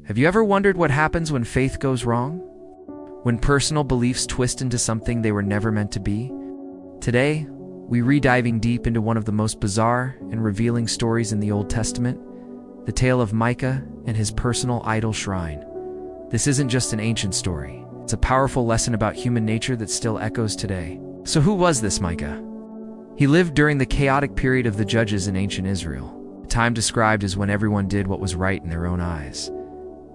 Have you ever wondered what happens when faith goes wrong? When personal beliefs twist into something they were never meant to be? Today, we're diving deep into one of the most bizarre and revealing stories in the Old Testament, the tale of Micah and his personal idol shrine. This isn't just an ancient story. It's a powerful lesson about human nature that still echoes today. So who was this Micah? He lived during the chaotic period of the judges in ancient Israel, a time described as when everyone did what was right in their own eyes.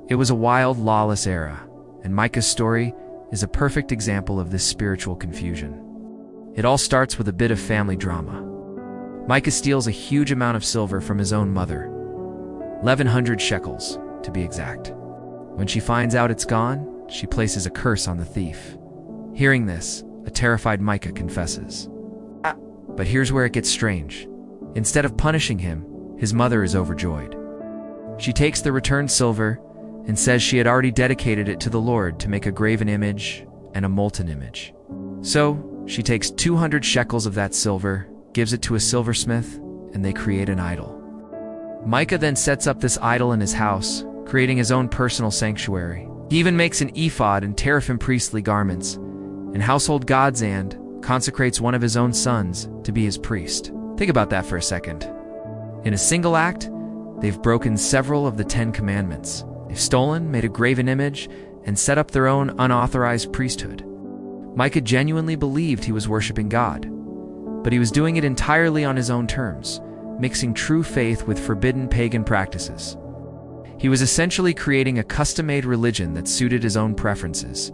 It was a wild, lawless era, and Micah's story is a perfect example of this spiritual confusion. It all starts with a bit of family drama. Micah steals a huge amount of silver from his own mother, 1,100 shekels, to be exact. When she finds out it's gone, she places a curse on the thief. Hearing this, a terrified Micah confesses. But here's where it gets strange. Instead of punishing him, his mother is overjoyed. She takes the returned silver and says she had already dedicated it to the Lord to make a graven image and a molten image. So, she takes 200 shekels of that silver, gives it to a silversmith, and they create an idol. Micah then sets up this idol in his house, creating his own personal sanctuary. He even makes an ephod and teraphim priestly garments, and household gods, and consecrates one of his own sons to be his priest. Think about that for a second. In a single act, they've broken several of the 10 Commandments. They've stolen, made a graven image, and set up their own unauthorized priesthood. Micah genuinely believed he was worshiping God, but he was doing it entirely on his own terms, mixing true faith with forbidden pagan practices. He was essentially creating a custom-made religion that suited his own preferences.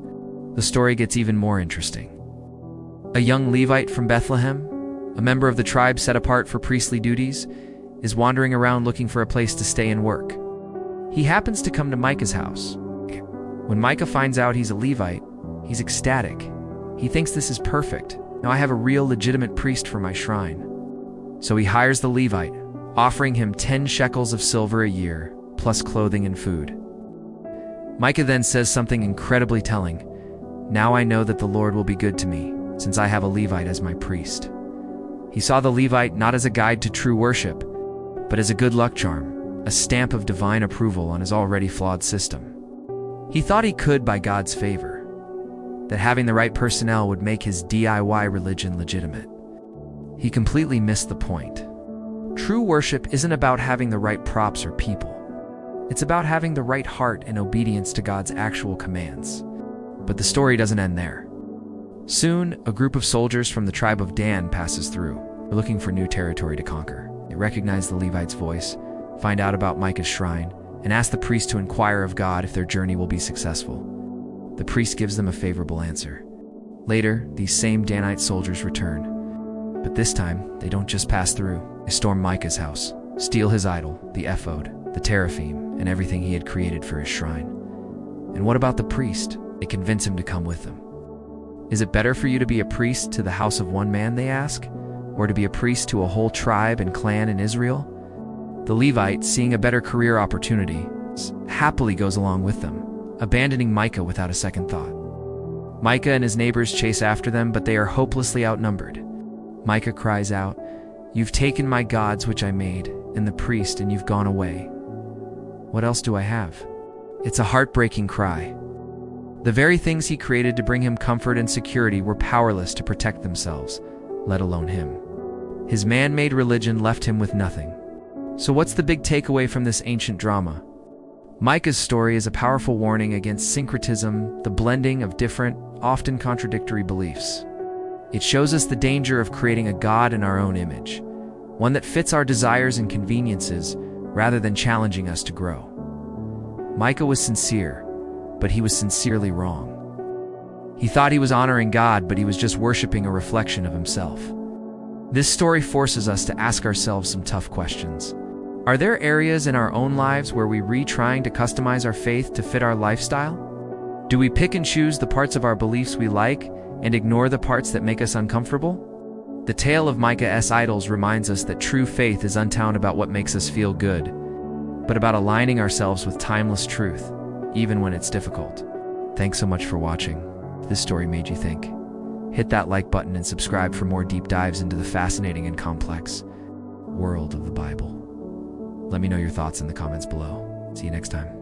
The story gets even more interesting. A young Levite from Bethlehem, a member of the tribe set apart for priestly duties, is wandering around looking for a place to stay and work. He happens to come to Micah's house. When Micah finds out he's a Levite, he's ecstatic. He thinks this is perfect. Now I have a real legitimate priest for my shrine. So he hires the Levite, offering him 10 shekels of silver a year, plus clothing and food. Micah then says something incredibly telling. Now I know that the Lord will be good to me, since I have a Levite as my priest. He saw the Levite not as a guide to true worship, but as a good luck charm, a stamp of divine approval on his already flawed system. He thought he could, by God's favor, that having the right personnel would make his DIY religion legitimate. He completely missed the point. True worship isn't about having the right props or people. It's about having the right heart and obedience to God's actual commands. But the story doesn't end there. Soon, a group of soldiers from the tribe of Dan passes through. They're looking for new territory to conquer. They recognize the Levite's voice, find out about Micah's shrine, and ask the priest to inquire of God if their journey will be successful. The priest gives them a favorable answer. Later, these same Danite soldiers return. But this time, they don't just pass through. They storm Micah's house, steal his idol, the ephod, the teraphim, and everything he had created for his shrine. And what about the priest? They convince him to come with them. Is it better for you to be a priest to the house of one man, they ask, or to be a priest to a whole tribe and clan in Israel? The Levite, seeing a better career opportunity, happily goes along with them, abandoning Micah without a second thought. Micah and his neighbors chase after them, but they are hopelessly outnumbered. Micah cries out, "You've taken my gods which I made, and the priest, and you've gone away. What else do I have?" It's a heartbreaking cry. The very things he created to bring him comfort and security were powerless to protect themselves, let alone him. His man-made religion left him with nothing. So what's the big takeaway from this ancient drama? Micah's story is a powerful warning against syncretism, the blending of different, often contradictory beliefs. It shows us the danger of creating a God in our own image, one that fits our desires and conveniences rather than challenging us to grow. Micah was sincere, but he was sincerely wrong. He thought he was honoring God, but he was just worshiping a reflection of himself. This story forces us to ask ourselves some tough questions. Are there areas in our own lives where we're trying to customize our faith to fit our lifestyle? Do we pick and choose the parts of our beliefs we like and ignore the parts that make us uncomfortable? The tale of Micah's idols reminds us that true faith is unbound about what makes us feel good, but about aligning ourselves with timeless truth, even when it's difficult. Thanks so much for watching. If this story made you think, hit that like button and subscribe for more deep dives into the fascinating and complex world of the Bible. Let me know your thoughts in the comments below. See you next time.